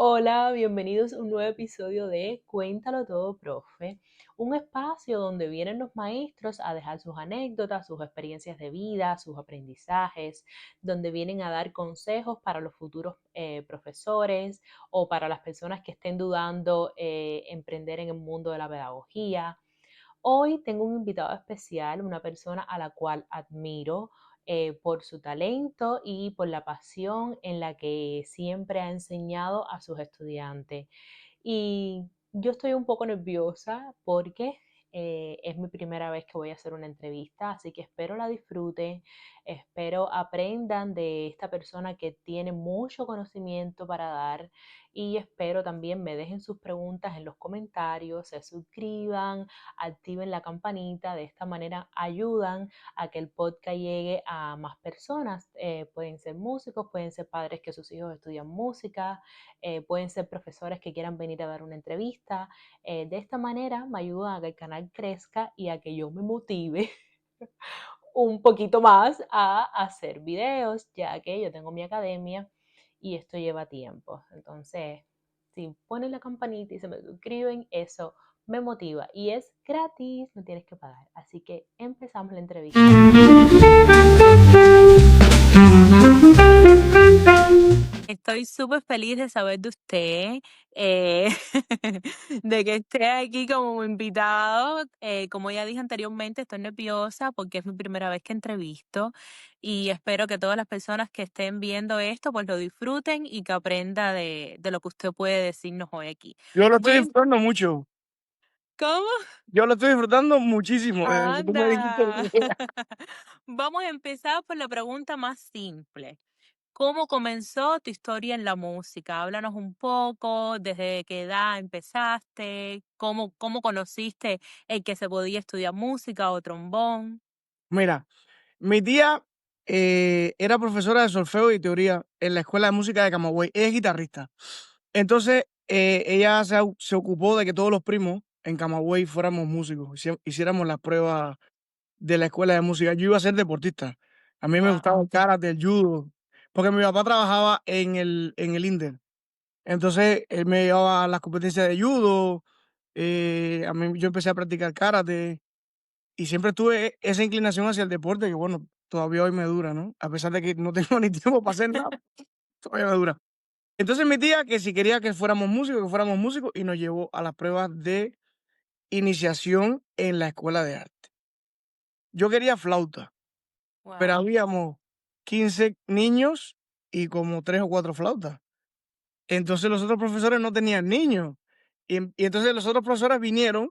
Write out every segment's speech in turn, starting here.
Hola, bienvenidos a un nuevo episodio de Cuéntalo todo, profe, un espacio donde vienen los maestros a dejar sus anécdotas, sus experiencias de vida, sus aprendizajes, donde vienen a dar consejos para los futuros profesores o para las personas que estén dudando emprender en el mundo de la pedagogía. Hoy tengo un invitado especial, una persona a la cual admiro por su talento y por la pasión en la que siempre ha enseñado a sus estudiantes. Y yo estoy un poco nerviosa porque es mi primera vez que voy a hacer una entrevista, así que espero la disfruten, espero aprendan de esta persona que tiene mucho conocimiento para dar y espero también me dejen sus preguntas en los comentarios, se suscriban, activen la campanita, de esta manera ayudan a que el podcast llegue a más personas. Pueden ser músicos, pueden ser padres que sus hijos estudian música, pueden ser profesores que quieran venir a dar una entrevista. De esta manera me ayudan a que el canal crezca y a que yo me motive un poquito más a hacer videos, ya que yo tengo mi academia y esto lleva tiempo. Entonces, si ponen la campanita y se me suscriben, eso me motiva y es gratis, no tienes que pagar. Así que empezamos la entrevista. Estoy súper feliz de saber de usted, eh, de que esté aquí como invitado. Como ya dije anteriormente, estoy nerviosa porque es mi primera vez que entrevisto y espero que todas las personas que estén viendo esto pues lo disfruten y que aprenda de lo que usted puede decirnos hoy aquí. Yo lo estoy Voy a... disfrutando mucho. ¿Cómo? Yo lo estoy disfrutando muchísimo. Desde que tú me dijiste Anda. Vamos a empezar por la pregunta más simple. ¿Cómo comenzó tu historia en la música? Háblanos un poco, desde qué edad empezaste, cómo conociste el que se podía estudiar música o trombón. Mira, mi tía era profesora de solfeo y teoría en la Escuela de Música de Camagüey. Ella es guitarrista. Entonces, ella se ocupó de que todos los primos en Camagüey fuéramos músicos, hiciéramos las pruebas de la Escuela de Música. Yo iba a ser deportista. A mí me gustaba Wow. el karate, el judo, porque mi papá trabajaba en el INDER. Entonces, él me llevaba a las competencias de judo. Yo empecé a practicar karate y siempre tuve esa inclinación hacia el deporte que, bueno, todavía hoy me dura, ¿no? A pesar de que no tengo ni tiempo para hacer nada, todavía me dura. Entonces mi tía, que si quería que fuéramos músicos, y nos llevó a las pruebas de iniciación en la escuela de arte. Yo quería flauta, pero Wow. habíamos 15 niños y como 3 o 4 flautas. Entonces los otros profesores no tenían niños. Y entonces los otros profesores vinieron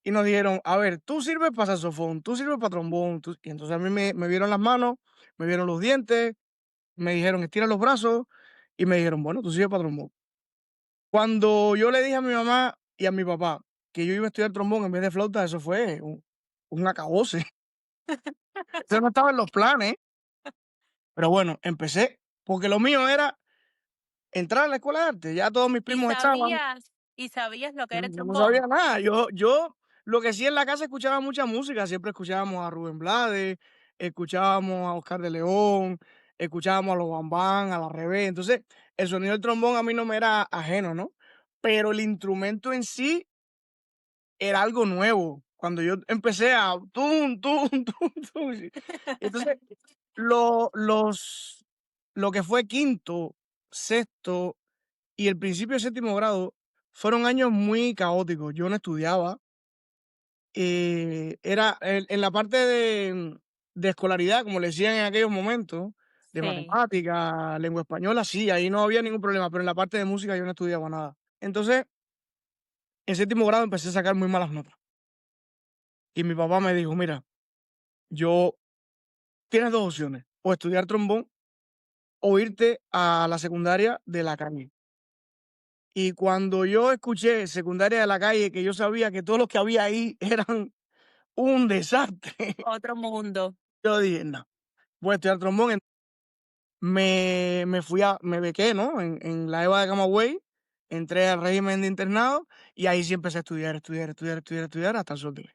y nos dijeron, a ver, tú sirves para saxofón, tú sirves para trombón. Y entonces a mí me vieron las manos, me vieron los dientes, me dijeron, estira los brazos y me dijeron, bueno, tú sirves para trombón. Cuando yo le dije a mi mamá y a mi papá que yo iba a estudiar trombón en vez de flauta, eso fue un acabose. Eso no estaba en los planes, pero bueno, empecé, porque lo mío era entrar a la escuela de arte. Ya todos mis ¿Y primos estaban. sabías lo que era el Yo no sabía trombón? nada. Yo lo que sí en la casa escuchaba mucha música. Siempre escuchábamos a Rubén Blades, escuchábamos a Oscar de León, escuchábamos a los Bambán, a la Revés. Entonces, el sonido del trombón a mí no me era ajeno, ¿no? Pero el instrumento en sí era algo nuevo. Cuando yo empecé a tum, tum, tum, tum. Entonces, lo, los, lo que fue quinto, sexto y el principio de séptimo grado fueron años muy caóticos. Yo no estudiaba. Era en la parte de escolaridad, como le decían en aquellos momentos, de Sí. matemática, lengua española, sí, ahí no había ningún problema, pero en la parte de música yo no estudiaba nada. Entonces, en séptimo grado empecé a sacar muy malas notas. Y mi papá me dijo, mira, yo tienes dos opciones, o estudiar trombón o irte a la secundaria de la calle. Y cuando yo escuché secundaria de la calle, que yo sabía que todos los que había ahí eran un desastre, Otro mundo. yo dije, no, voy a estudiar trombón. Me bequé, ¿no? En la EVA de Camagüey, entré al régimen de internado y ahí sí empecé a estudiar, estudiar, estudiar, estudiar, estudiar hasta el sol de hoy.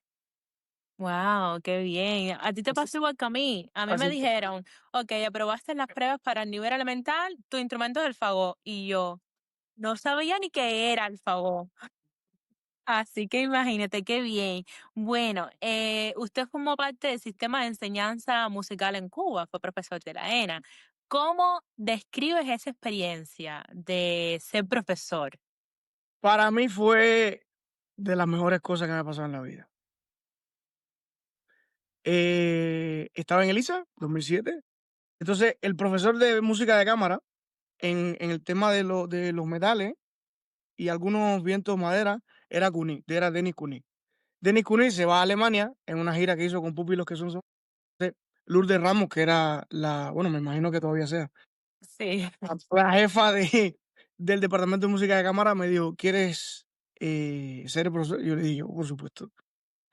Wow, qué bien. ¿A ti te Así, pasó igual que a mí? A mí me así. dijeron, ok, aprobaste las pruebas para el nivel elemental, tu instrumento es el fagot. Y yo, No sabía ni qué era alfabó. Así que imagínate, qué bien. Bueno, usted formó parte del sistema de enseñanza musical en Cuba, fue profesor de la ENA. ¿Cómo describes esa experiencia de ser profesor? Para mí fue de las mejores cosas que me ha pasado en la vida. Estaba en ELISA, 2007. Entonces, el profesor de música de cámara, en el tema de los metales y algunos vientos madera, era Kunik, era Denis Kunik. Denis Kunik se va a Alemania en una gira que hizo con pupilos que son Lourdes Ramos, que era la, bueno, me imagino que todavía sea, Sí. la jefa del departamento de música de cámara, me dijo: "¿Quieres, ser el profesor?". Yo le dije: "Yo, por supuesto".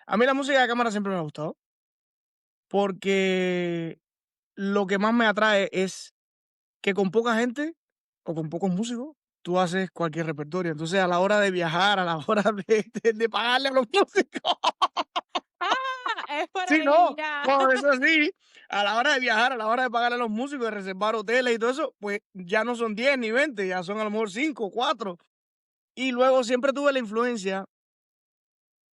A mí la música de cámara siempre me ha gustado, porque lo que más me atrae es que con poca gente o con pocos músicos, tú haces cualquier repertorio. Entonces, a la hora de viajar, a la hora de pagarle a los músicos. Ah, es por Sí, ahí no, ya. no, eso sí, a la hora de viajar, a la hora de pagarle a los músicos, de reservar hoteles y todo eso, pues ya no son 10 ni 20, ya son a lo mejor 5, 4. Y luego siempre tuve la influencia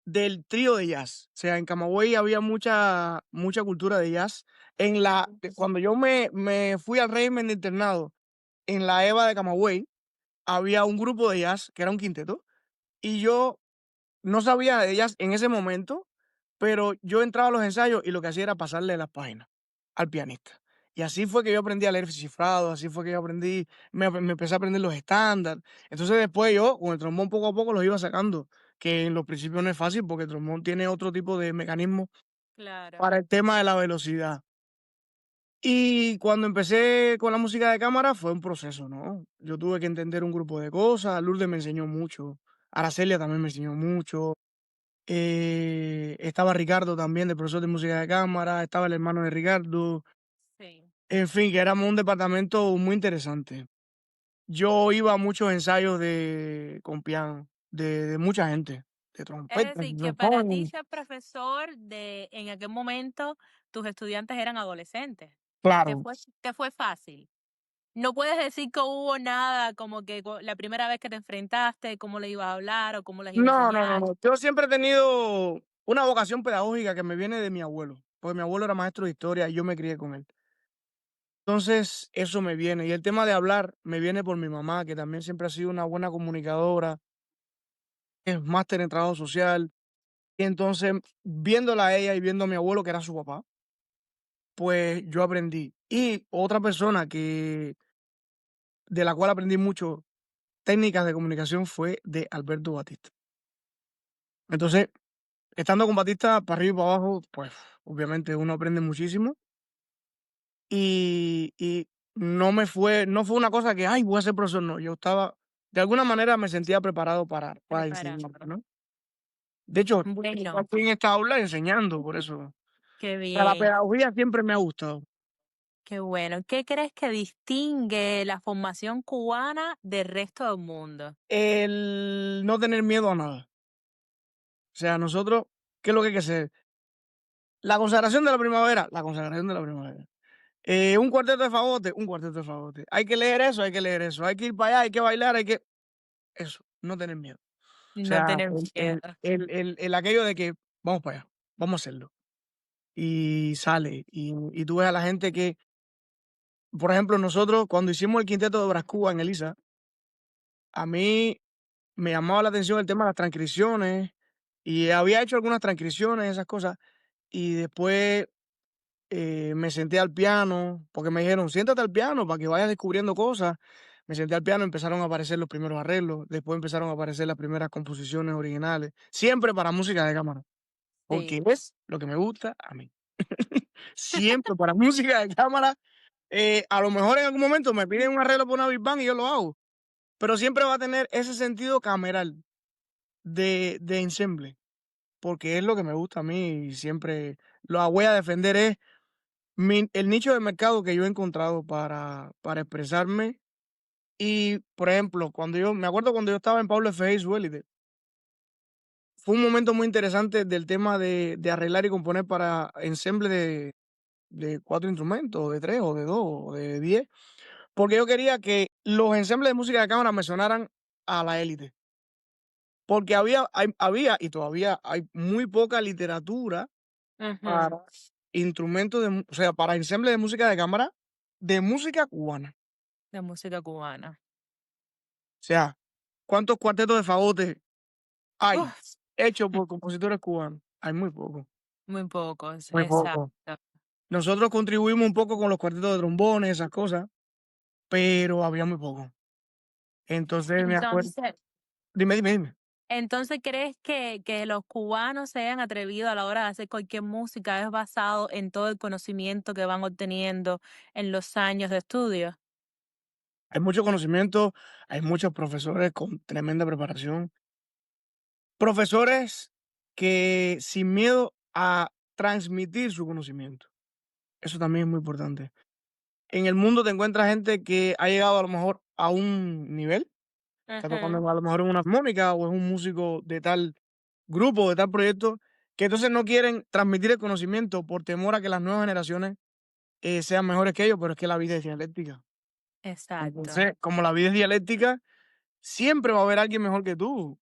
del trío de jazz. O sea, en Camagüey había mucha cultura de jazz. Cuando yo me fui al régimen de internado, en la EVA de Camagüey, había un grupo de jazz, que era un quinteto, y yo no sabía de jazz en ese momento, pero yo entraba a los ensayos y lo que hacía era pasarle las páginas al pianista. Y así fue que yo aprendí a leer cifrado, así fue que yo aprendí, me empecé a aprender los estándares. Entonces después yo, con el trombón poco a poco los iba sacando, que en los principios no es fácil porque el trombón tiene otro tipo de mecanismo Claro. para el tema de la velocidad. Y cuando empecé con la música de cámara fue un proceso, ¿no? Yo tuve que entender un grupo de cosas, Lourdes me enseñó mucho, Aracelia también me enseñó mucho, estaba Ricardo también, de profesor de música de cámara, estaba el hermano de Ricardo, Sí. en fin, que éramos un departamento muy interesante. Yo iba a muchos ensayos con piano, de mucha gente, de Es trompeta, decir, de que para ti saxofón. ser profesor en aquel momento tus estudiantes eran adolescentes. ¿Te Claro. fue, te fue fácil? No puedes decir que hubo nada como que la primera vez que te enfrentaste, cómo le ibas a hablar o cómo les iba a No, no, no, enseñar. no. Yo siempre he tenido una vocación pedagógica que me viene de mi abuelo, porque mi abuelo era maestro de historia y yo me crié con él. Entonces, eso me viene. Y el tema de hablar me viene por mi mamá, que también siempre ha sido una buena comunicadora, es máster en trabajo social. Y entonces, viéndola a ella y viendo a mi abuelo, que era su papá, pues yo aprendí. Y otra persona de la cual aprendí mucho técnicas de comunicación fue de Alberto Batista. Entonces, estando con Batista para arriba y para abajo, pues obviamente uno aprende muchísimo. Y no fue una cosa que, ay, voy a ser profesor, no. Yo estaba, de alguna manera me sentía preparado para Prepara. enseñar, ¿no? De hecho, estoy Bueno, aquí en esta aula enseñando, por eso. O qué sea, la bien, pedagogía siempre me ha gustado. qué bueno. ¿Qué crees que distingue la formación cubana del resto del mundo? El no tener miedo a nada. O sea, nosotros, ¿qué es lo que hay que hacer? La consagración de la primavera, la consagración de la primavera. Un cuarteto de fagote, un cuarteto de fagote. Hay que leer eso, hay que leer eso. Hay que ir para allá, hay que bailar, hay que eso, no tener miedo. O No sea, tener miedo. el aquello de que vamos para allá, vamos a hacerlo. Y sale, y tú ves a la gente que, por ejemplo, nosotros cuando hicimos el quinteto de Brás Cuba en Elisa, a mí me llamaba la atención el tema de las transcripciones, y había hecho algunas transcripciones, esas cosas, y después me senté al piano, porque me dijeron: "Siéntate al piano para que vayas descubriendo cosas". Me senté al piano, empezaron a aparecer los primeros arreglos, después empezaron a aparecer las primeras composiciones originales, siempre para música de cámara, porque Sí. es lo que me gusta a mí. Siempre para música de cámara, a lo mejor en algún momento me piden un arreglo para una big band y yo lo hago, pero siempre va a tener ese sentido cameral de ensemble, porque es lo que me gusta a mí y siempre lo voy a defender. Es el nicho de mercado que yo he encontrado para expresarme. Y, por ejemplo, me acuerdo cuando yo estaba en Pablo F. Hayes Élite, fue un momento muy interesante del tema de arreglar y componer para ensemble de 4 instrumentos, o de 3 o de 2 o de 10, porque yo quería que los ensembles de música de cámara me sonaran a la élite, porque había y todavía hay muy poca literatura Ujú. para instrumentos o sea, para ensamble de música de cámara, de música cubana. De música cubana. O sea, ¿cuántos cuartetos de fagote hay Uf, hechos por compositores cubanos? Hay muy poco, muy pocos, muy poco. exacto. Nosotros contribuimos un poco con los cuartetos de trombones, esas cosas, pero había muy poco. Entonces me acuerdo. Entonces Dime, dime, dime. entonces, ¿crees que los cubanos se hayan atrevido a la hora de hacer cualquier música es basado en todo el conocimiento que van obteniendo en los años de estudio? Hay mucho conocimiento, hay muchos profesores con tremenda preparación. Profesores que sin miedo a transmitir su conocimiento. Eso también es muy importante. En el mundo te encuentras gente que ha llegado a lo mejor a un nivel, está Ujú, tocando a lo mejor en una armónica o es un músico de tal grupo, de tal proyecto, que entonces no quieren transmitir el conocimiento por temor a que las nuevas generaciones sean mejores que ellos, pero es que la vida es dialéctica. exacto. Entonces, como la vida es dialéctica, siempre va a haber alguien mejor que tú.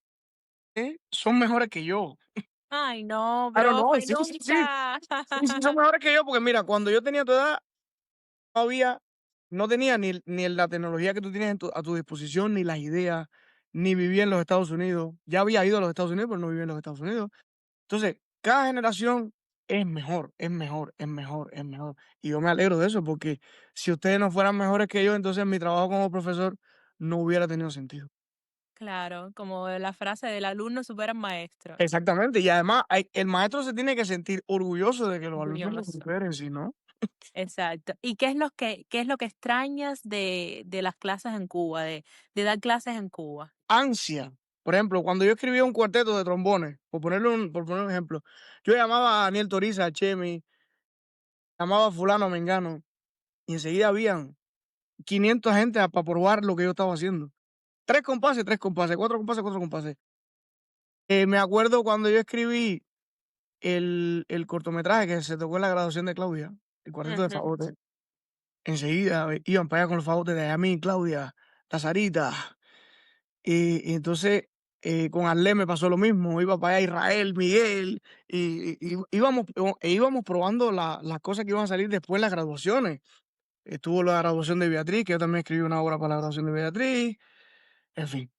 Son mejores que yo. Ay, no, Claro, no, profe, sí, sí, sí. nunca. Sí, sí, son mejores que yo, porque mira, cuando yo tenía tu edad, no había no tenía ni la tecnología que tú tienes a tu disposición, ni las ideas, ni vivía en los Estados Unidos. Ya había ido a los Estados Unidos, pero no vivía en los Estados Unidos. Entonces, cada generación es mejor, es mejor, es mejor, es mejor. Y yo me alegro de eso, porque si ustedes no fueran mejores que yo, entonces mi trabajo como profesor no hubiera tenido sentido. Claro, como la frase del alumno supera al maestro. Exactamente, y además el maestro se tiene que sentir orgulloso de que los alumnos lo Orgulloso. superen, si no, Exacto. ¿Y qué es lo que extrañas de las clases en Cuba, de dar clases en Cuba? ansia. Por ejemplo, cuando yo escribía un cuarteto de trombones, por poner un ejemplo, yo llamaba a Daniel Toriza, a Chemi, llamaba a fulano, a mengano, y enseguida habían 500 gente para probar lo que yo estaba haciendo. 3 compases, 4 compases, 4 compases. Me acuerdo cuando yo escribí el cortometraje que se tocó en la graduación de Claudia, el cuarteto de Ujú. fagotes, enseguida iban para allá con los fagotes de Yamil, Claudia, la Sarita. Y entonces, con Arlé me pasó lo mismo, iba para allá Israel, Miguel, y íbamos probando las cosas que iban a salir después en las graduaciones. Estuvo la graduación de Beatriz, que yo también escribí una obra para la graduación de Beatriz, en fin.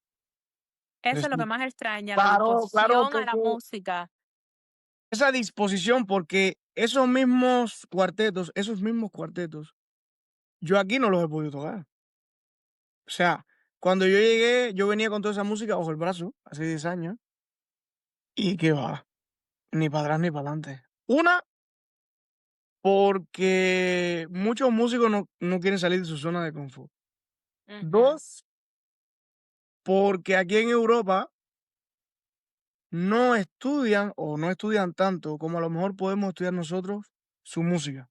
Eso es lo que Decir, más extraña, la claro, claro, disposición a la música. esa disposición, porque esos mismos cuartetos, yo aquí no los he podido tocar. O sea, cuando yo llegué, yo venía con toda esa música bajo el brazo, hace 10 años, y qué va. Ni para atrás ni para adelante. Una, porque muchos músicos no quieren salir de su zona de confort. Ujú. 2, porque aquí en Europa no estudian o no estudian tanto como a lo mejor podemos estudiar nosotros su música.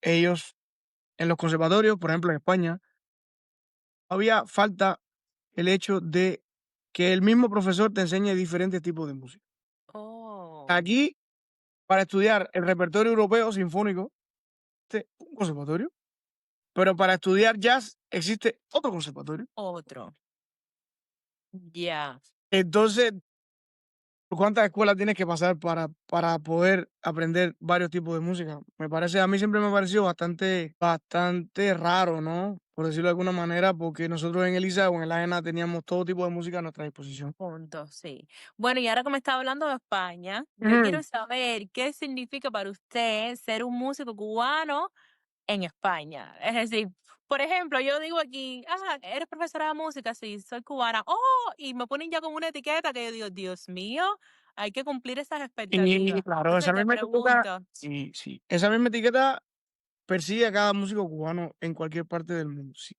Ellos en los conservatorios, por ejemplo, en España, había falta el hecho de que el mismo profesor te enseñe diferentes tipos de música. Oh, Aquí, para estudiar el repertorio europeo sinfónico, un conservatorio. Pero para estudiar jazz existe otro conservatorio. otro. Ya. Entonces, ¿por cuántas escuelas tienes que pasar para poder aprender varios tipos de música? A mí siempre me ha parecido bastante raro, ¿no? Por decirlo de alguna manera, porque nosotros en el ISA o en el AENA teníamos todo tipo de música a nuestra disposición. Punto, sí. Bueno, y ahora que me está hablando de España, yo Ujú. quiero saber qué significa para usted ser un músico cubano en España. Es decir, por ejemplo, yo digo aquí, eres profesora de música, sí, soy cubana. Oh, y me ponen ya como una etiqueta que yo digo, Dios mío, hay que cumplir esas Y expectativas. claro, Entonces esa te misma etiqueta, pregunto, sí, sí, esa misma etiqueta persigue a cada músico cubano en cualquier parte del mundo. Sí.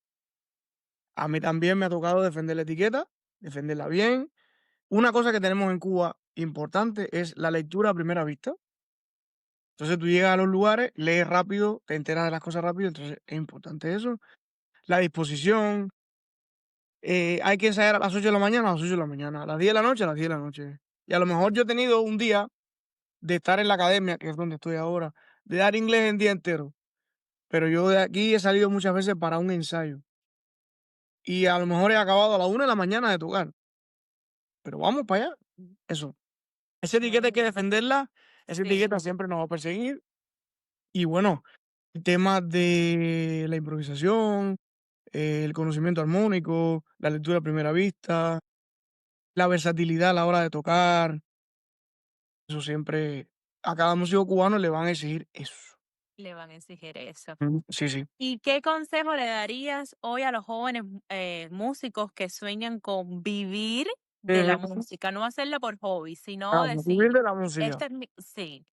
A mí también me ha tocado defender la etiqueta, defenderla bien. Una cosa que tenemos en Cuba importante es la lectura a primera vista. Entonces tú llegas a los lugares, lees rápido, te enteras de las cosas rápido, entonces es importante eso. La disposición, hay que ensayar a las 8 de la mañana, a las 8 de la mañana, a las 10 de la noche, a las 10 de la noche. Y a lo mejor yo he tenido un día de estar en la academia, que es donde estoy ahora, de dar inglés el día entero, pero yo de aquí he salido muchas veces para un ensayo. y a lo mejor he acabado a la 1 de la mañana de tocar, pero vamos para allá. Eso. Esa etiqueta hay que Ah, defenderla, esa etiqueta sí, siempre nos va a perseguir. Y bueno, el tema de la improvisación, el conocimiento armónico, la lectura a primera vista, la versatilidad a la hora de tocar, eso siempre a cada músico cubano le van a exigir eso. le van a exigir eso. Sí, sí. ¿Y qué consejo le darías hoy a los jóvenes músicos que sueñan con vivir de la Ujú. música? No hacerla por hobby, sino Vamos, vivir decir, de la música. este es mi... Sí,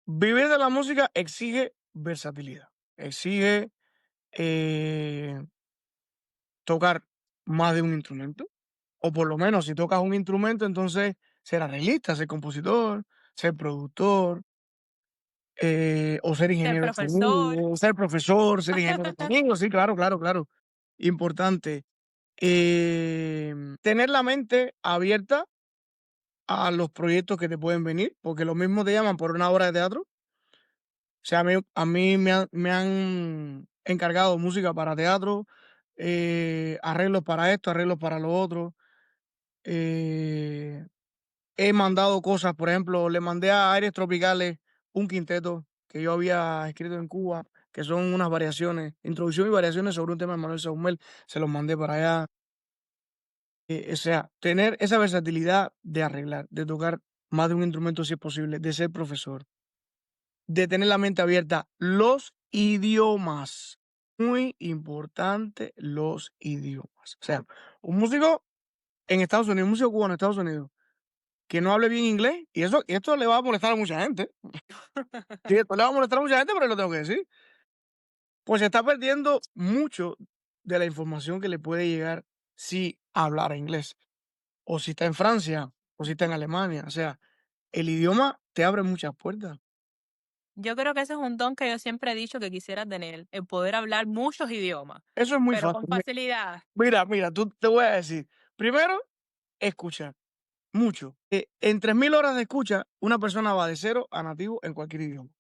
Vivir de la música exige versatilidad, exige eh, tocar más de un instrumento, o por lo menos si tocas un instrumento, entonces ser arreglista, ser compositor, ser productor, o ser ser ingeniero de profesor. sonido, ser profesor, ser ingeniero de sonido, sí, claro, claro, claro. Importante. Tener la mente abierta a los proyectos que te pueden venir, porque lo mismo te llaman por una obra de teatro. O sea, a mí me han encargado música para teatro, arreglos para esto, arreglos para lo otro. Eh, He mandado cosas, por ejemplo, le mandé a Aires Tropicales un quinteto que yo había escrito en Cuba, que son unas variaciones, introducción y variaciones sobre un tema de Manuel Saumel, se los mandé para allá. O sea, tener esa versatilidad de arreglar, de tocar más de un instrumento si es posible, de ser profesor, de tener la mente abierta. Los idiomas, muy importante los idiomas. O sea, un músico en Estados Unidos, un músico cubano en Estados Unidos, que no hable bien inglés, y esto le va a molestar a mucha gente. Sí, esto le va a molestar a mucha gente, pero lo tengo que decir. Pues se está perdiendo mucho de la información que le puede llegar si hablara inglés, o si está en Francia, o si está en Alemania. O sea, el idioma te abre muchas puertas. Yo creo que ese es un don que yo siempre he dicho que quisiera tener, el poder hablar muchos idiomas, Eso es muy pero fácil. con facilidad. Mira, tú te voy a decir. Primero, escuchar mucho. En 3000 horas de escucha, una persona va de cero a nativo en cualquier idioma.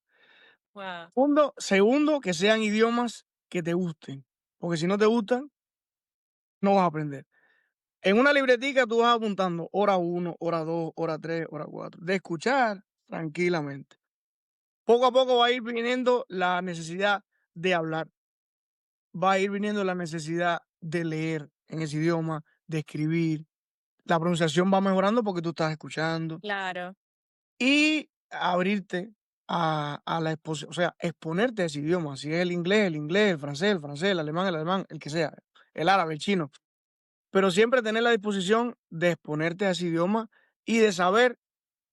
Wow, Segundo, que sean idiomas que te gusten, porque si no te gustan, no vas a aprender. En una libretica tú vas apuntando hora 1, hora 2, hora 3, hora 4, de escuchar tranquilamente. Poco a poco va a ir viniendo la necesidad de hablar, va a ir viniendo la necesidad de leer en ese idioma, de escribir. La pronunciación va mejorando porque tú estás escuchando claro, y abrirte a la exposición, o sea, exponerte a ese idioma. Si es el inglés, el francés, el alemán, el que sea, el árabe, el chino. Pero siempre tener la disposición de exponerte a ese idioma y de saber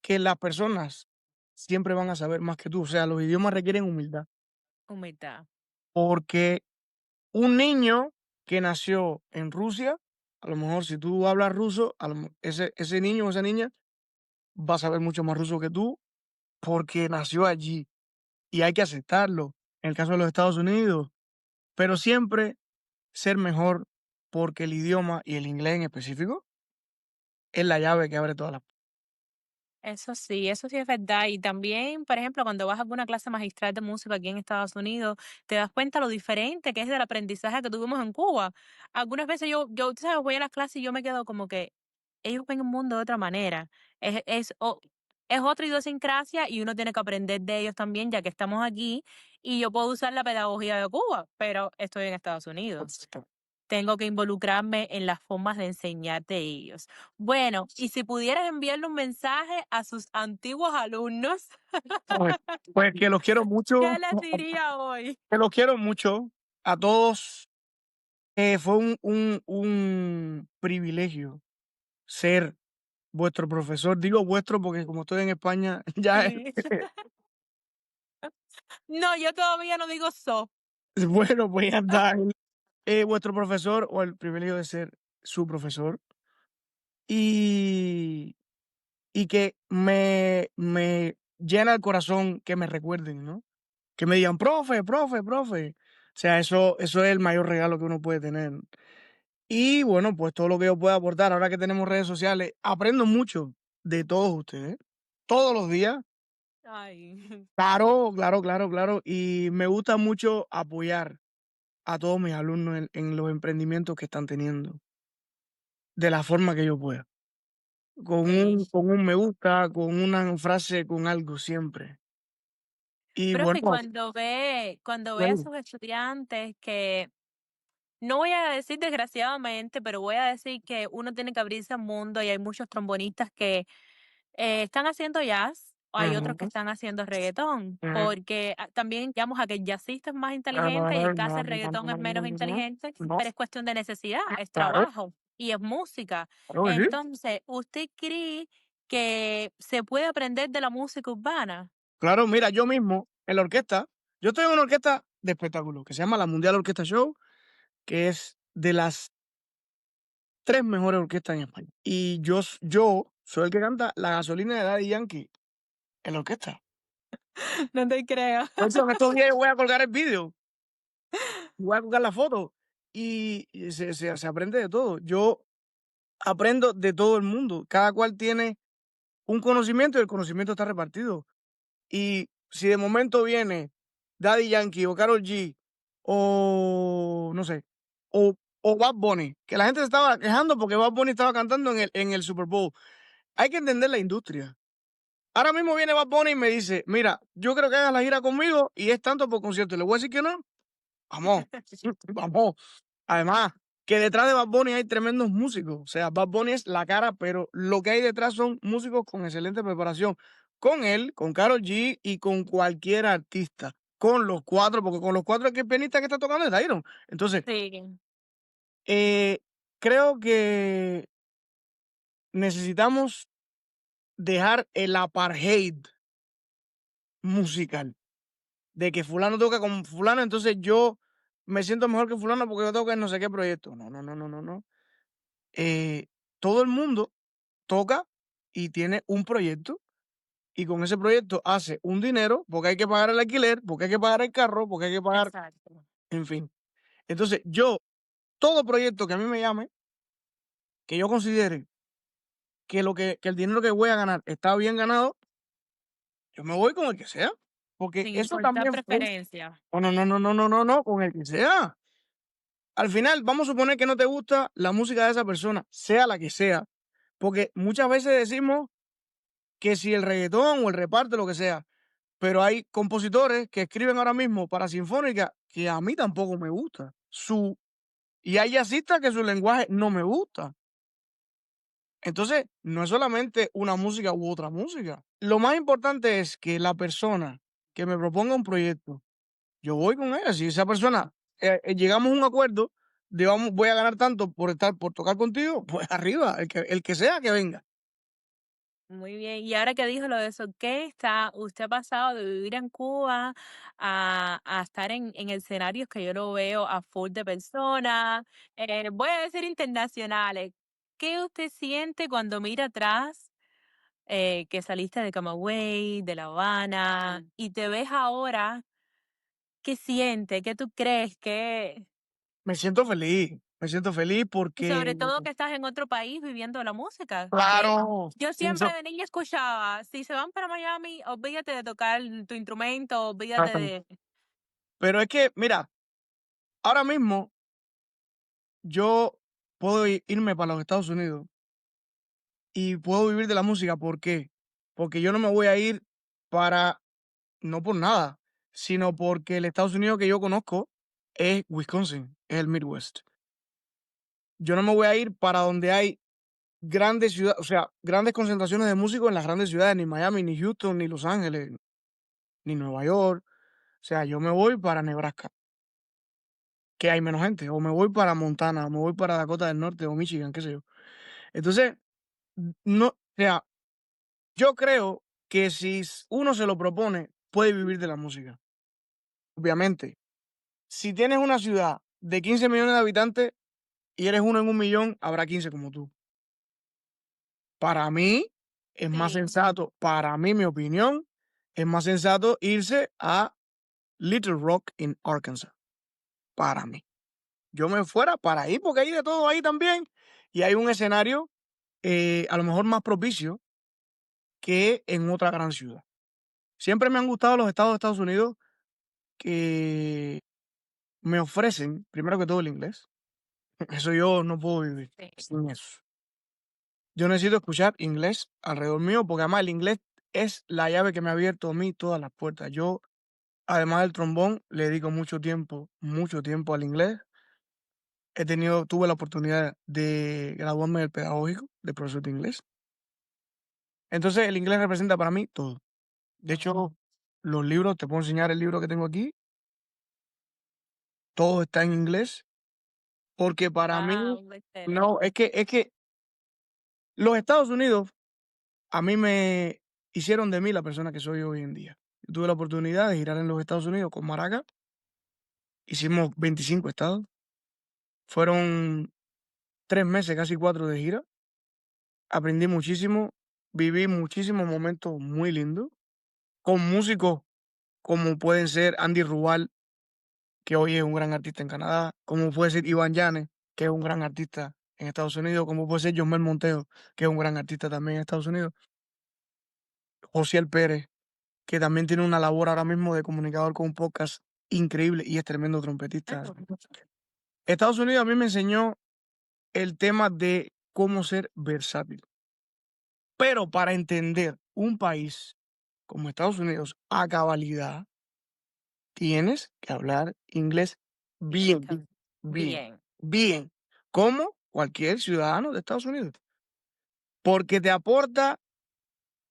que las personas siempre van a saber más que tú. O sea, los idiomas requieren humildad, humildad. porque un niño que nació en Rusia, a lo mejor si tú hablas ruso, ese niño o esa niña va a saber mucho más ruso que tú porque nació allí y hay que aceptarlo. En el caso de los Estados Unidos, pero siempre ser mejor porque el idioma y el inglés en específico es la llave que abre todas las. Eso sí es verdad. Y también, por ejemplo, cuando vas a alguna clase magistral de música aquí en Estados Unidos, te das cuenta lo diferente que es del aprendizaje que tuvimos en Cuba. Algunas veces tú sabes, voy a las clases y yo me quedo como que ellos ven el mundo de otra manera. Es otra idiosincrasia y uno tiene que aprender de ellos también, ya que estamos aquí y yo puedo usar la pedagogía de Cuba, pero estoy en Estados Unidos. Tengo que involucrarme en las formas de enseñar de ellos. Bueno, y si pudieras enviarle un mensaje a sus antiguos alumnos, Pues, pues que los quiero mucho, ¿qué les diría hoy? que los quiero mucho a todos. Fue un privilegio ser vuestro profesor. Digo vuestro porque como estoy en España, ya es, Sí. No, yo todavía no digo so. bueno, pues ya está. Vuestro profesor o el privilegio de ser su profesor. Y, y que me llena el corazón que me recuerden, ¿no? Que me digan, profe, profe, profe. O sea, eso es el mayor regalo que uno puede tener. Y bueno, pues todo lo que yo pueda aportar, ahora que tenemos redes sociales, aprendo mucho de todos ustedes, todos los días. Ay, Claro, claro, claro, claro. Y me gusta mucho apoyar. a todos mis alumnos en los emprendimientos que están teniendo, de la forma que yo pueda, Sí. con un me gusta, con una frase, con algo siempre. Y Profe, bueno, cuando ve a bueno, sus estudiantes que no voy a decir desgraciadamente, pero voy a decir que uno tiene que abrirse al mundo y hay muchos trombonistas que están haciendo jazz, o hay otros que ujú, están haciendo reggaetón, ujú. porque también digamos a que el jazzista es más inteligente y el que hace reggaetón es menos inteligente, No, pero es cuestión de necesidad, es claro, trabajo y es música. claro que sí. Entonces, ¿usted cree que se puede aprender de la música urbana? Claro, mira, yo mismo en la orquesta, yo estoy en una orquesta de espectáculo que se llama la Mundial Orquesta Show, que es de las 3 mejores orquestas en España. Y yo soy el que canta La gasolina de Daddy Yankee en la orquesta. No te creo. Por eso en estos días yo voy a colgar el vídeo, voy a colgar la foto y se aprende de todo. Yo aprendo de todo el mundo. Cada cual tiene un conocimiento y el conocimiento está repartido. Y si de momento viene Daddy Yankee o Karol G o no sé, o Bad Bunny, que la gente se estaba quejando porque Bad Bunny estaba cantando en el Super Bowl. Hay que entender la industria. Ahora mismo viene Bad Bunny y me dice: "Mira, yo creo que hagas la gira conmigo y es tanto por concierto". ¿Le voy a decir que no? Vamos, vamos. Además, que detrás de Bad Bunny hay tremendos músicos. O sea, Bad Bunny es la cara, pero lo que hay detrás son músicos con excelente preparación. Con él, con Karol G y con cualquier artista. Con los 4, porque con los 4 es que el pianista que está tocando es Dairon. Entonces, Sí, eh, creo que necesitamos dejar el apartheid musical. De que fulano toca con fulano, entonces yo me siento mejor que fulano porque yo toco en no sé qué proyecto. No, no, no, no, no, no. Eh, todo el mundo toca y tiene un proyecto y con ese proyecto hace un dinero porque hay que pagar el alquiler, porque hay que pagar el carro, porque hay que pagar, exacto. en fin. Entonces yo, todo proyecto que a mí me llame, que yo considere que que el dinero que voy a ganar está bien ganado, yo me voy con el que sea, porque Sin eso importar también fue, preferencia. no, no, no, no, no, no, no, no, con el que sea. Al final, vamos a suponer que no te gusta la música de esa persona, sea la que sea, porque muchas veces decimos que si el reggaetón o el reparto, lo que sea, pero hay compositores que escriben ahora mismo para sinfónica que a mí tampoco me gusta. Y hay jazzistas que su lenguaje no me gusta. Entonces, no es solamente una música u otra música. Lo más importante es que la persona que me proponga un proyecto, yo voy con ella. Si esa persona llegamos a un acuerdo de voy a ganar tanto por tocar contigo, pues arriba, el que sea que venga. Muy bien. Y ahora que dijo lo de su orquesta, usted ha pasado de vivir en Cuba a estar en escenarios que yo lo veo a full de personas, voy a decir internacionales. ¿Qué usted siente cuando mira atrás que saliste de Camagüey, de La Habana, y te ves ahora? ¿Qué siente? ¿Qué tú crees? ¿Qué? Me siento feliz Y porque, sobre todo que estás en otro país viviendo la música, que claro, yo siempre eso, de niña escuchaba, si se van para Miami, olvídate de tocar tu instrumento, olvídate de... pero es que, mira, ahora mismo yo puedo irme para los Estados Unidos y puedo vivir de la música. ¿Por qué? Porque yo no me voy a ir para, no por nada, sino porque el Estados Unidos que yo conozco es Wisconsin, es el Midwest. Yo no me voy a ir para donde hay grandes ciudades, o sea, grandes concentraciones de músicos en las grandes ciudades, ni Miami, ni Houston, ni Los Ángeles, ni Nueva York. O sea, yo me voy para Nebraska, que hay menos gente, o me voy para Montana, o me voy para Dakota del Norte o Michigan, qué sé yo. Entonces, no, o sea, yo creo que si uno se lo propone, puede vivir de la música. Obviamente, si tienes una ciudad de 15 millones de habitantes y eres uno en un millón, habrá 15 como tú. Para mí es más Sí, sensato, para mí, mi opinión, es más sensato irse a Little Rock en Arkansas, para mí. Yo me fuera para ahí, porque hay de todo ahí también, y hay un escenario, a lo mejor más propicio que en otra gran ciudad. Siempre me han gustado los estados de Estados Unidos que me ofrecen, primero que todo, el inglés. Eso yo no puedo vivir Sí. sin eso. Yo necesito escuchar inglés alrededor mío, porque además el inglés es la llave que me ha abierto a mí todas las puertas. Yo, además del trombón, le dedico mucho tiempo al inglés. Tuve la oportunidad de graduarme del pedagógico, de profesor de inglés. Entonces, el inglés representa para mí todo. De hecho, los libros, te puedo enseñar el libro que tengo aquí, todo está en inglés, porque para mí, Wow, excelente. no, es que los Estados Unidos a mí me hicieron de mí la persona que soy hoy en día. Yo tuve la oportunidad de girar en los Estados Unidos con Maracas, hicimos 25 estados, fueron 3 meses, casi 4 de gira, aprendí muchísimo, viví muchísimos momentos muy lindos, con músicos como pueden ser Andy Rubal, que hoy es un gran artista en Canadá, como puede ser Iván Llanes, que es un gran artista en Estados Unidos, como puede ser Josmel Monteo, que es un gran artista también en Estados Unidos, Josiel Pérez, que también tiene una labor ahora mismo de comunicador con un podcast increíble y es tremendo trompetista. Estados Unidos a mí me enseñó el tema de cómo ser versátil, pero para entender un país como Estados Unidos a cabalidad, tienes que hablar inglés Tienes bien, que hablar bien, bien. bien, como cualquier ciudadano de Estados Unidos, porque te aporta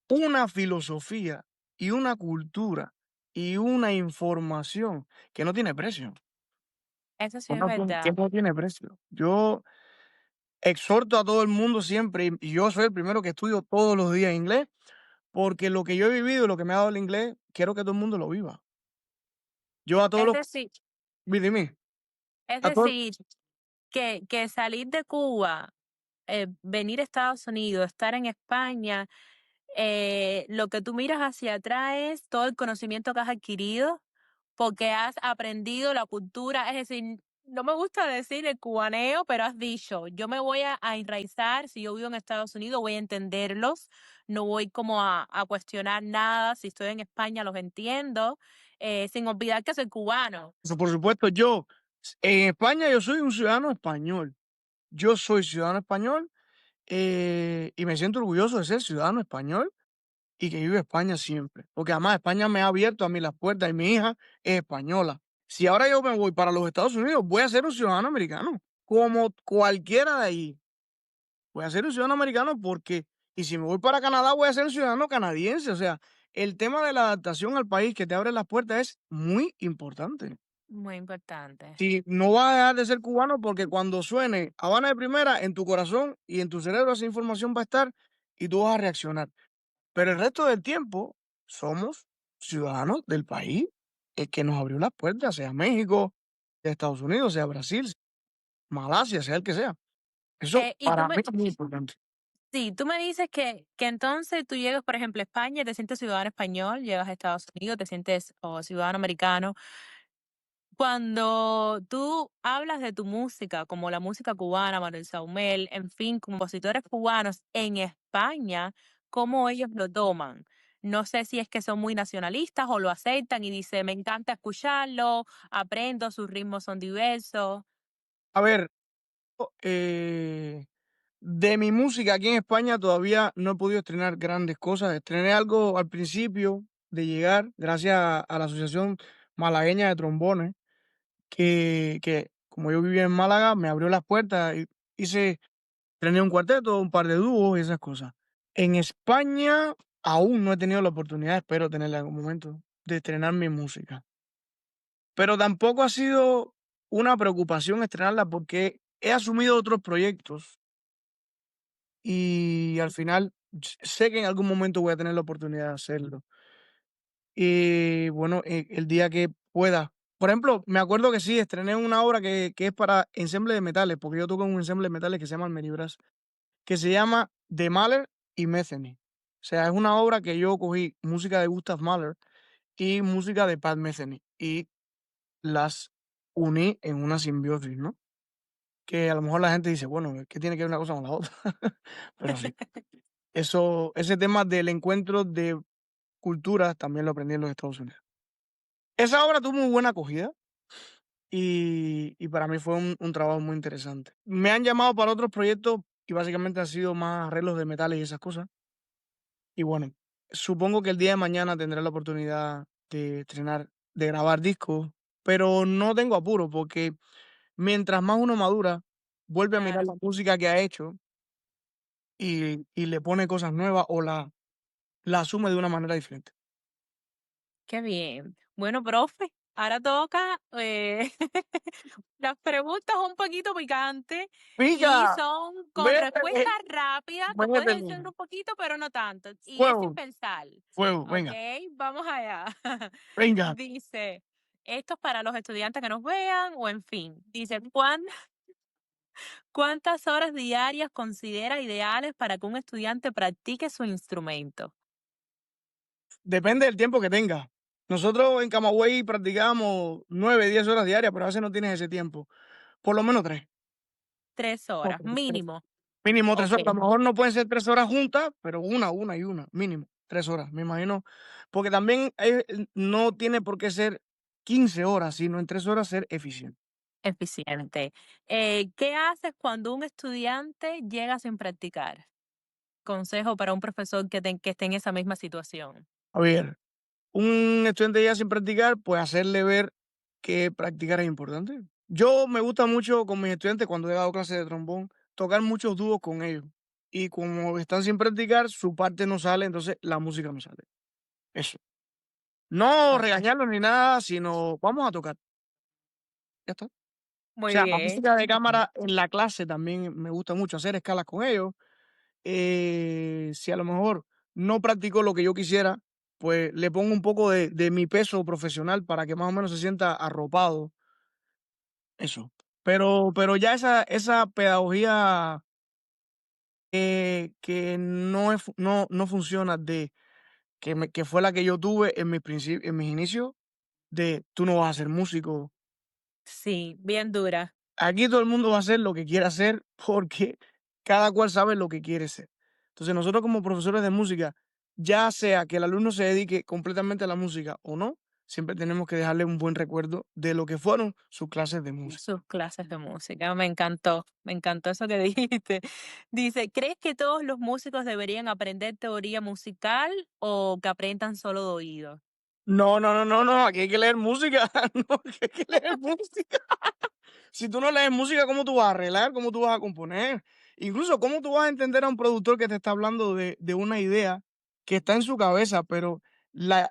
una filosofía y una cultura y una información que no tiene precio. Eso sí Que es verdad. no tiene precio. Yo exhorto a todo el mundo siempre, y yo soy el primero que estudio todos los días inglés, porque lo que yo he vivido y lo que me ha dado el inglés, quiero que todo el mundo lo viva. Yo a todos Es los decir, dime, es a todos decir, que salir de Cuba, venir a Estados Unidos, estar en España, lo que tú miras hacia atrás es todo el conocimiento que has adquirido, porque has aprendido la cultura, es decir, no me gusta decir el cubaneo, pero has dicho, yo me voy a enraizar, si yo vivo en Estados Unidos voy a entenderlos, no voy como a cuestionar nada, si estoy en España los entiendo, sin olvidar que soy cubano. eso, por supuesto, en España yo soy un ciudadano español. Yo soy ciudadano español, y me siento orgulloso de ser ciudadano español y que vive España siempre, porque además España me ha abierto a mí las puertas y mi hija es española. Si ahora yo me voy para los Estados Unidos, voy a ser un ciudadano americano, como cualquiera de ahí. Voy a ser un ciudadano americano porque, y si me voy para Canadá, voy a ser un ciudadano canadiense. O sea, el tema de la adaptación al país que te abre las puertas es muy importante. Muy importante. Si no vas a dejar de ser cubano porque cuando suene Habana de Primera, en tu corazón y en tu cerebro esa información va a estar y tú vas a reaccionar. Pero el resto del tiempo somos ciudadanos del país que nos abrió las puertas, sea México, sea Estados Unidos, sea Brasil, Malasia, sea el que sea. Eso Y tú para me, mí es muy importante. sí, tú me dices que entonces tú llegas, por ejemplo, a España, te sientes ciudadano español, llegas a Estados Unidos, te sientes ciudadano americano. Cuando tú hablas de tu música, como la música cubana, Manuel Saumel, en fin, compositores cubanos en España, ¿cómo ellos lo toman? No sé si es que son muy nacionalistas o lo aceptan y dicen, me encanta escucharlo, aprendo, sus ritmos son diversos. A ver, eh, de mi música aquí en España todavía no he podido estrenar grandes cosas. Estrené algo al principio de llegar, gracias a la Asociación Malagueña de Trombones, que como yo vivía en Málaga, me abrió las puertas y estrené un cuarteto, un par de dúos y esas cosas. En España aún no he tenido la oportunidad, espero tenerla en algún momento, de estrenar mi música. Pero tampoco ha sido una preocupación estrenarla porque he asumido otros proyectos y al final sé que en algún momento voy a tener la oportunidad de hacerlo. Y bueno, el día que pueda. Por ejemplo, me acuerdo que sí, estrené una obra que es para ensamble de metales, porque yo toco en un ensamble de metales que se llama Almeribras, que se llama De Mahler y Metheny. O sea, es una obra que yo cogí música de Gustav Mahler y música de Pat Metheny y las uní en una simbiosis, ¿no? Que a lo mejor la gente dice, bueno, ¿qué tiene que ver una cosa con la otra? Pero sí, ese tema del encuentro de culturas también lo aprendí en los Estados Unidos. Esa obra tuvo muy buena acogida y para mí fue un trabajo muy interesante. Me han llamado para otros proyectos y básicamente han sido más arreglos de metales y esas cosas. Y bueno, supongo que el día de mañana tendré la oportunidad de estrenar, de grabar discos, pero no tengo apuro porque mientras más uno madura, vuelve a mirar Claro. la música que ha hecho y le pone cosas nuevas o la asume de una manera diferente. Qué bien. Bueno, profe, ahora toca las preguntas un poquito picantes y ¡Pica! son con ¡Métele! respuestas rápidas. Te puedes ¡Métele! extender un poquito, pero no tanto. Y es sin ¡Fuego! pensar. ¡Fuego! Ok, Venga, vamos allá. venga. Dice, esto es para los estudiantes que nos vean o en fin. Dice, ¿cuántas horas diarias considera ideales para que un estudiante practique su instrumento? Depende del tiempo que tenga. Nosotros en Camagüey practicábamos 9, 10 horas diarias, pero a veces no tienes ese tiempo. Por lo menos 3. 3 horas, mínimo. Mínimo 3 Ok. horas. A lo mejor no pueden ser 3 horas juntas, pero una y una, mínimo 3 horas, me imagino. Porque también, no tiene por qué ser 15 horas, sino en 3 horas ser eficiente. Eficiente. ¿Qué haces cuando un estudiante llega sin practicar? Consejo para un profesor que esté en esa misma situación. A ver, un estudiante ya sin practicar, pues hacerle ver que practicar es importante. Yo me gusta mucho con mis estudiantes, cuando he dado clases de trombón, tocar muchos dúos con ellos. Y como están sin practicar, su parte no sale, entonces la música no sale. Eso. No Ah, regañarlos ni nada, sino vamos a tocar. Ya está. O muy sea, la bien. música de cámara en la clase también me gusta mucho hacer escalas con ellos. Si a lo mejor no practico lo que yo quisiera, pues le pongo un poco de mi peso profesional para que más o menos se sienta arropado, eso. Pero ya esa pedagogía, que no funciona que fue la que yo tuve en mis inicios, de tú no vas a ser músico. Sí, bien dura. Aquí todo el mundo va a hacer lo que quiere hacer porque cada cual sabe lo que quiere ser. Entonces, nosotros como profesores de música, ya sea que el alumno se dedique completamente a la música o no, siempre tenemos que dejarle un buen recuerdo de lo que fueron sus clases de música. Sus clases de música. Me encantó eso que dijiste. Dice, ¿crees que todos los músicos deberían aprender teoría musical o que aprendan solo de oído? No, no, no, no, no, aquí hay que leer música, no, aquí hay que leer música. Si tú no lees música, ¿cómo tú vas a arreglar? ¿Cómo tú vas a componer? Incluso, ¿cómo tú vas a entender a un productor que te está hablando de una idea que está en su cabeza? Pero la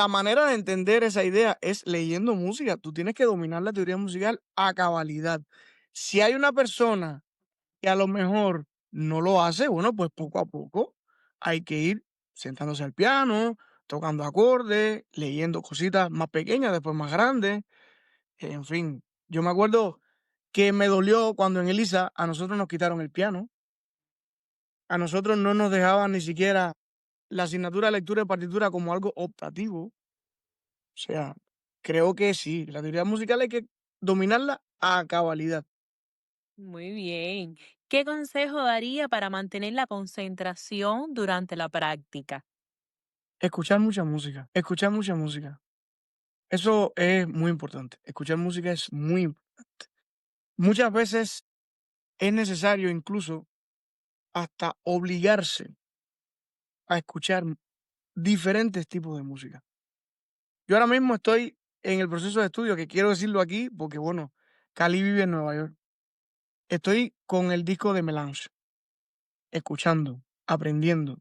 manera de entender esa idea es leyendo música. Tú tienes que dominar la teoría musical a cabalidad. Si hay una persona que a lo mejor no lo hace, bueno, pues poco a poco hay que ir sentándose al piano, tocando acordes, leyendo cositas más pequeñas, después más grandes. En fin, yo me acuerdo que me dolió cuando en Elisa a nosotros nos quitaron el piano. A nosotros no nos dejaban ni siquiera la asignatura de lectura y partitura como algo optativo. O sea, creo que sí, la teoría musical hay que dominarla a cabalidad. Muy bien. ¿Qué consejo daría para mantener la concentración durante la práctica? Escuchar mucha música, escuchar mucha música. Eso es muy importante. Escuchar música es muy importante. Muchas veces es necesario incluso hasta obligarse a escuchar diferentes tipos de música. Yo ahora mismo estoy en el proceso de estudio, que quiero decirlo aquí porque, bueno, Cali vive en Nueva York. Estoy con el disco de Melange, escuchando, aprendiendo.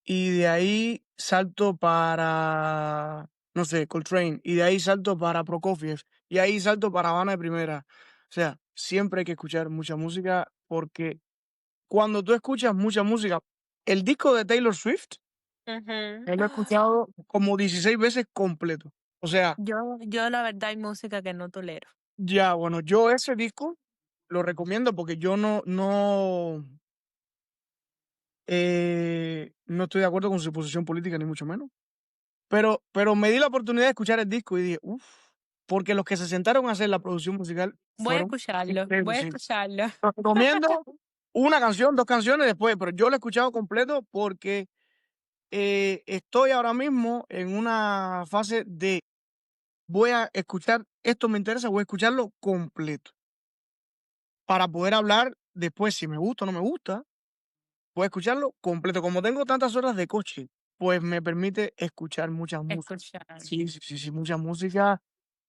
Y de ahí salto para, no sé, Coltrane. Y de ahí salto para Prokofiev. Y ahí salto para Habana de Primera. O sea, siempre hay que escuchar mucha música porque cuando tú escuchas mucha música, el disco de Taylor Swift, Ujú. lo he escuchado como 16 veces completo. O sea, Yo la verdad hay música que no tolero. ya, bueno, yo ese disco lo recomiendo porque yo no estoy de acuerdo con su posición política, ni mucho menos. Pero me di la oportunidad de escuchar el disco y dije: "Uf", porque los que se sentaron a hacer la producción musical Voy a fueron escucharlo, voy increíbles, a sí. escucharlo. Lo recomiendo, una canción, 2 canciones después, pero yo lo he escuchado completo porque, estoy ahora mismo en una fase de voy a escuchar, esto me interesa, voy a escucharlo completo, para poder hablar después si me gusta o no me gusta, voy a escucharlo completo. Como tengo tantas horas de coche, pues me permite escuchar mucha música. Escuchar. Sí, sí, sí, sí, mucha música.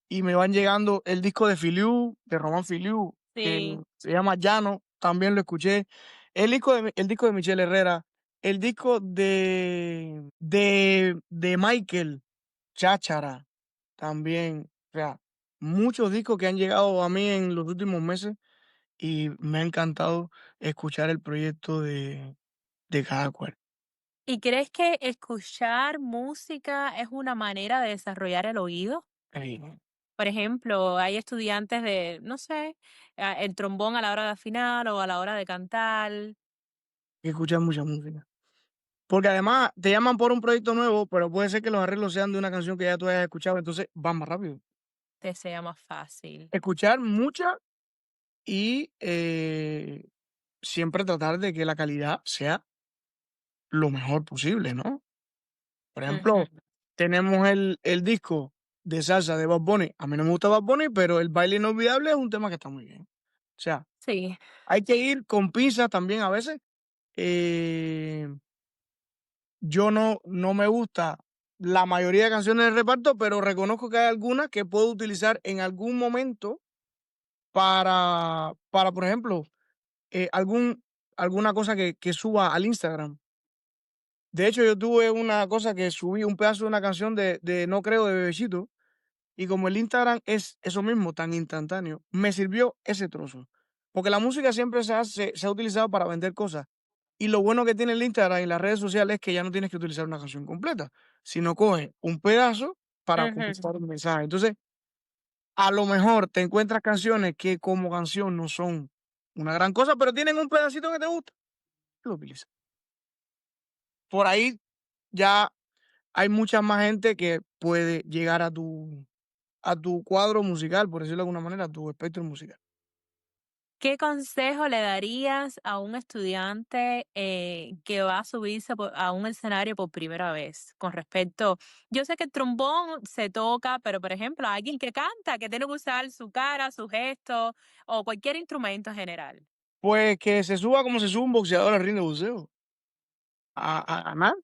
Y me van llegando el disco de Filiu, de Román Filiu, que Sí. se llama Llano, también lo escuché. El disco de Michelle Herrera, el disco de Michael, Cháchara, también. O sea, muchos discos que han llegado a mí en los últimos meses y me ha encantado escuchar el proyecto de cada cual. ¿Y crees que escuchar música es una manera de desarrollar el oído? Ey, Por ejemplo, hay estudiantes de, no sé, el trombón a la hora de afinar o a la hora de cantar, hay que escuchar mucha música. Porque además te llaman por un proyecto nuevo, pero puede ser que los arreglos sean de una canción que ya tú hayas escuchado, entonces va más rápido. te sea más fácil. Escuchar mucha y siempre tratar de que la calidad sea lo mejor posible, ¿no? Por Ujú. ejemplo, tenemos el disco de salsa de Bad Bunny. A mí no me gusta Bad Bunny, pero El Baile Inolvidable es un tema que está muy bien. O sea, Sí. hay que ir con pinzas también a veces. Eh, yo no me gusta la mayoría de canciones del reparto, pero reconozco que hay algunas que puedo utilizar en algún momento para, por ejemplo, alguna cosa que suba al Instagram. De hecho, yo tuve una cosa que subí un pedazo de una canción de No Creo de Bebecito, y como el Instagram es eso mismo, tan instantáneo, me sirvió ese trozo. Porque la música siempre se ha utilizado para vender cosas. Y lo bueno que tiene el Instagram y las redes sociales es que ya no tienes que utilizar una canción completa, sino coges un pedazo para Ujú. contestar un mensaje. Entonces, a lo mejor te encuentras canciones que como canción no son una gran cosa, pero tienen un pedacito que te gusta, lo utilizas. Por ahí ya hay mucha más gente que puede llegar a tu cuadro musical, por decirlo de alguna manera, a tu espectro musical. ¿Qué consejo le darías a un estudiante que va a subirse a un escenario por primera vez? Con respecto, yo sé que el trombón se toca, pero por ejemplo, alguien que canta, que tiene que usar su cara, su gesto o cualquier instrumento en general. Pues que se suba como se sube un boxeador al ring de boxeo, a ganar,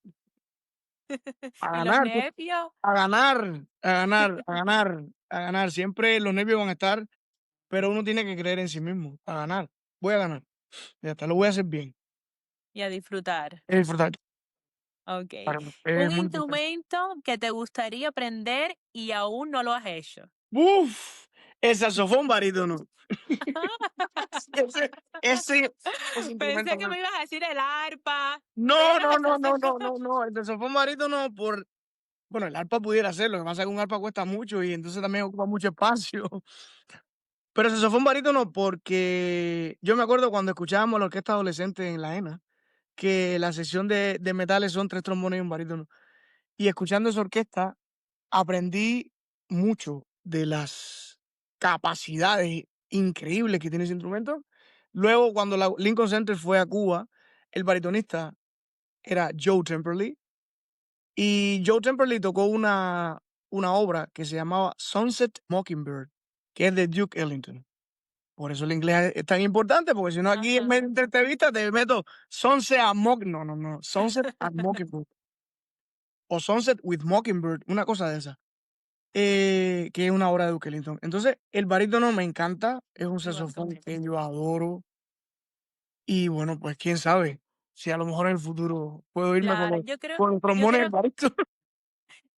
a Y los ganar, nervios, a ganar, a ganar, a ganar, a ganar. Siempre los nervios van a estar, pero uno tiene que creer en sí mismo, a ganar. Voy a ganar, ya está, lo voy a hacer bien. y a disfrutar. Es disfrutar, Ok. es Un muy importante. instrumento que te gustaría aprender y aún no lo has hecho. Uf, el saxofón barítono. Ese ese ese instrumento Pensé que me me ibas a decir el arpa. no, no, no, no, no, Deja. no, no, el saxofón barítono bueno, el arpa pudiera hacerlo, lo que pasa es que un arpa cuesta mucho y entonces también ocupa mucho espacio. Pero el saxofón barítono porque yo me acuerdo cuando escuchábamos la orquesta adolescente en la ENA, que la sección de metales son 3 trombones y un barítono. Y escuchando esa orquesta aprendí mucho de las capacidades increíbles que tiene ese instrumento. Luego, cuando la Lincoln Center fue a Cuba, el baritonista era Joe Temperley, y Joe Temperley tocó una obra que se llamaba Sunset Mockingbird, que es de Duke Ellington. Por eso el inglés es tan importante, porque si no aquí en Ajá. medio de entrevista te meto Sunset and no, no, no, Sunset and Mockingbird o Sunset with Mockingbird, una cosa de esa. Que es una obra de Duke Ellington. Entonces, el barítono me encanta, es un Me saxofón gusta. que yo adoro y bueno, pues quién sabe si a lo mejor en el futuro puedo irme con Claro, los con los trombones del barítono.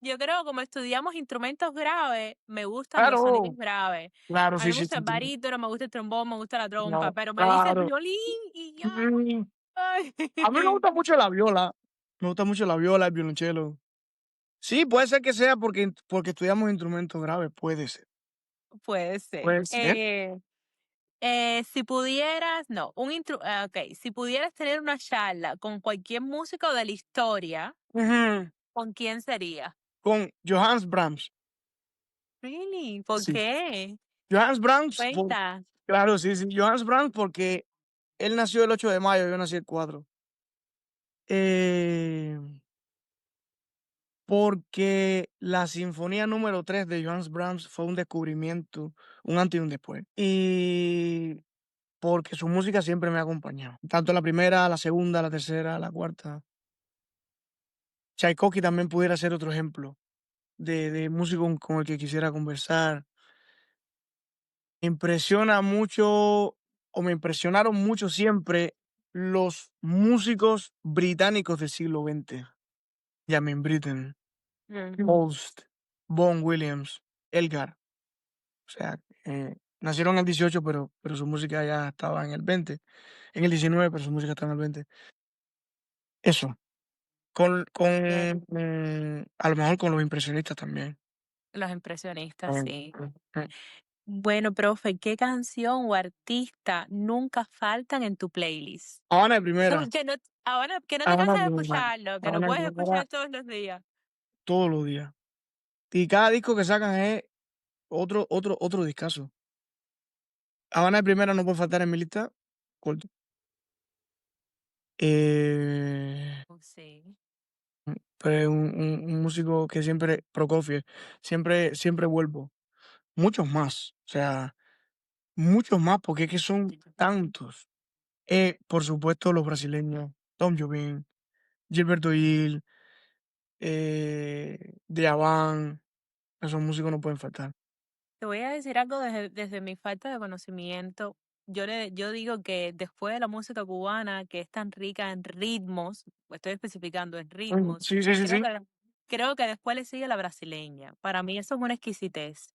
yo creo como estudiamos instrumentos graves, me gustan los sonidos Claro, graves. claro, A mí sí, me sí, gusta sí, el sí, barítono, me gusta el trombón, me gusta la trompa, claro, pero me dice claro. violín y yo, Mm, ay, a mí me gusta mucho la viola, me gusta mucho la viola, el violonchelo. Sí, puede ser que sea porque estudiamos instrumentos graves, puede ser, puede ser. puede ser. Si pudieras, no, ok, si pudieras tener una charla con cualquier músico de la historia, Ujú, ¿con quién sería? con Johannes Brahms, Really? ¿Por sí. qué? Johannes Brahms, Cuenta. claro, sí, sí, Johannes Brahms porque él nació el 8 de mayo, yo nací el 4. Eh, porque la sinfonía número 3 de Johannes Brahms fue un descubrimiento, un antes y un después. Y porque su música siempre me ha acompañado, tanto la primera, la segunda, la tercera, la cuarta. Tchaikovsky también pudiera ser otro ejemplo de músico con el que quisiera conversar. Me impresiona mucho, o me impresionaron mucho siempre los músicos británicos del siglo XX. Jamin Britten, Holst, Vaughan Williams, Elgar. O sea, nacieron en el 18, pero su música ya estaba en el 20. En el 19, pero su música estaba en el 20. Eso, Eh, a lo mejor con los impresionistas también. los impresionistas, Mm, sí. mm. Bueno, profe, ¿qué canción o artista nunca faltan en tu playlist? Habana de Primera, Que no, ahora que no te Habana cansas de de Primera, escucharlo, que lo Habana de puedes Primera escuchar todos los días. todos los días. Y cada disco que sacan es otro discazo. Habana de Primera no puede faltar en mi lista, corto. Eh, Oh, sí. pues un músico que siempre Prokofiev, siempre vuelvo. Muchos más, o sea, muchos más, porque es que son tantos. Por supuesto, los brasileños, Tom Jobim, Gilberto Gil, Djavan, esos músicos no pueden faltar. Te voy a decir algo desde mi falta de conocimiento. Yo digo que después de la música cubana, que es tan rica en ritmos, estoy especificando en ritmos, Sí, sí, sí, creo sí. que, creo que después le sigue la brasileña. Para mí eso es una exquisitez.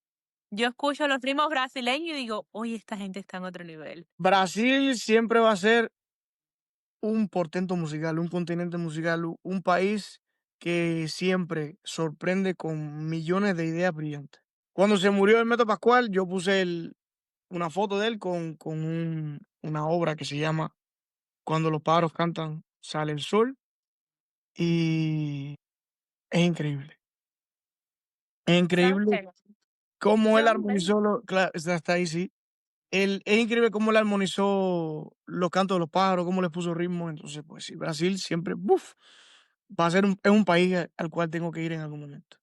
Yo escucho los ritmos brasileños y digo, oye, esta gente está en otro nivel. Brasil siempre va a ser un portento musical, un continente musical, un país que siempre sorprende con millones de ideas brillantes. Cuando se murió el Método Pascual, yo puse una foto de él con una obra que se llama Cuando los pájaros cantan, sale el sol, y es increíble. Es ¿Sabes increíble qué? cómo él Yo, ven, armonizó hasta ahí sí. Es increíble cómo él armonizó los cantos de los pájaros, cómo les puso ritmo. Entonces, pues sí, Brasil siempre, ¡buf! Va a ser es un país al cual tengo que ir en algún momento.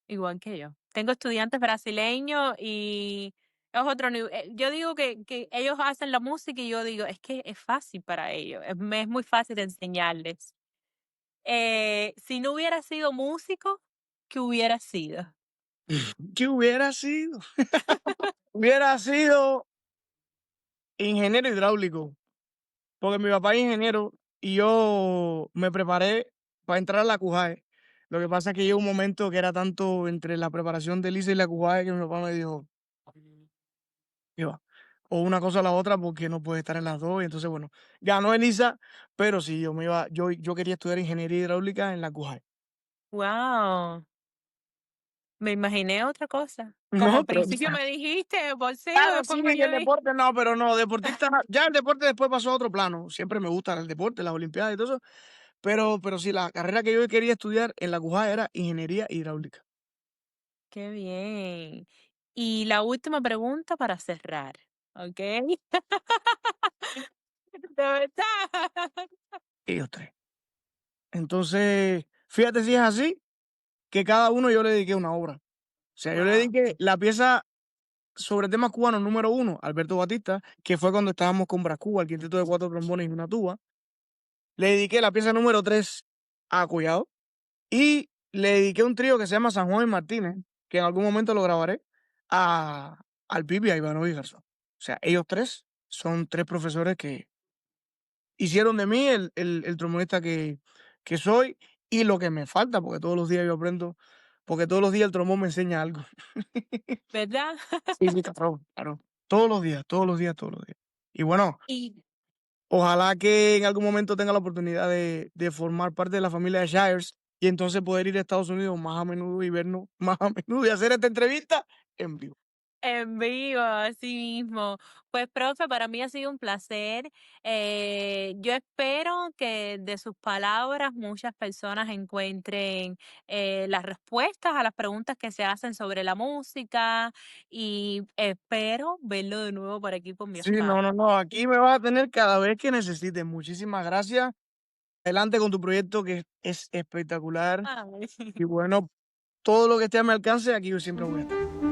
igual que yo. Tengo estudiantes brasileños y es otro nivel. Yo digo que ellos hacen la música y yo digo, es que es fácil para ellos, es muy fácil de enseñarles. Si no hubiera sido músico, ¿qué hubiera sido? ¿Qué hubiera sido? Hubiera sido ingeniero hidráulico, porque mi papá es ingeniero y yo me preparé para entrar a la CUJAE. Lo que pasa es que llegó un momento que era tanto entre la preparación del ICE y la CUJAE que mi papá me dijo: "¿Qué va? O una cosa o la otra, porque no puedes estar en las 2". Y entonces, bueno, ganó Elisa, pero sí, yo quería estudiar ingeniería hidráulica en la CUJAE. Wow, me imaginé otra cosa. Como No, al pero principio me dijiste bolseo, claro, después sí, me el añadí. deporte no, pero no, deportista ya el deporte después pasó a otro plano. Siempre me gusta el deporte, las olimpiadas y todo eso, pero sí, la carrera que yo quería estudiar en la CUJAE era ingeniería hidráulica. Qué bien. Y la última pregunta para cerrar, ¿ok? De verdad. Ellos 3. Entonces, fíjate si es así, que cada uno yo le dediqué una obra. O sea, yo le Wow. dediqué la pieza sobre temas cubanos número uno, Alberto Batista, que fue cuando estábamos con Brás Cuba, el quinteto de 4 trombones y una tuba. Le dediqué la pieza número 3 a Collado y le dediqué un trío que se llama San Juan y Martínez, que en algún momento lo grabaré, al Pipi, a Ivanovic Garzón. O sea, ellos 3 son 3 profesores que hicieron de mí el trombonista que soy y lo que me falta, porque todos los días yo aprendo, porque todos los días el trombón me enseña algo. ¿Verdad? Sí, sí, claro. Todos los días, todos los días, todos los días. Y bueno, Y ojalá que en algún momento tenga la oportunidad de formar parte de la familia de Shires y entonces poder ir a Estados Unidos más a menudo y vernos más a menudo y hacer esta entrevista en vivo. en vivo, así mismo. Pues, profe, para mí ha sido un placer. Yo espero que de sus palabras muchas personas encuentren las respuestas a las preguntas que se hacen sobre la música y espero verlo de nuevo por aquí por mi Sí, no, spa. no, no, aquí me vas a tener cada vez que necesites. Muchísimas gracias adelante con tu proyecto que es espectacular Ay. y bueno, todo lo que esté a mi alcance, aquí yo siempre voy a estar.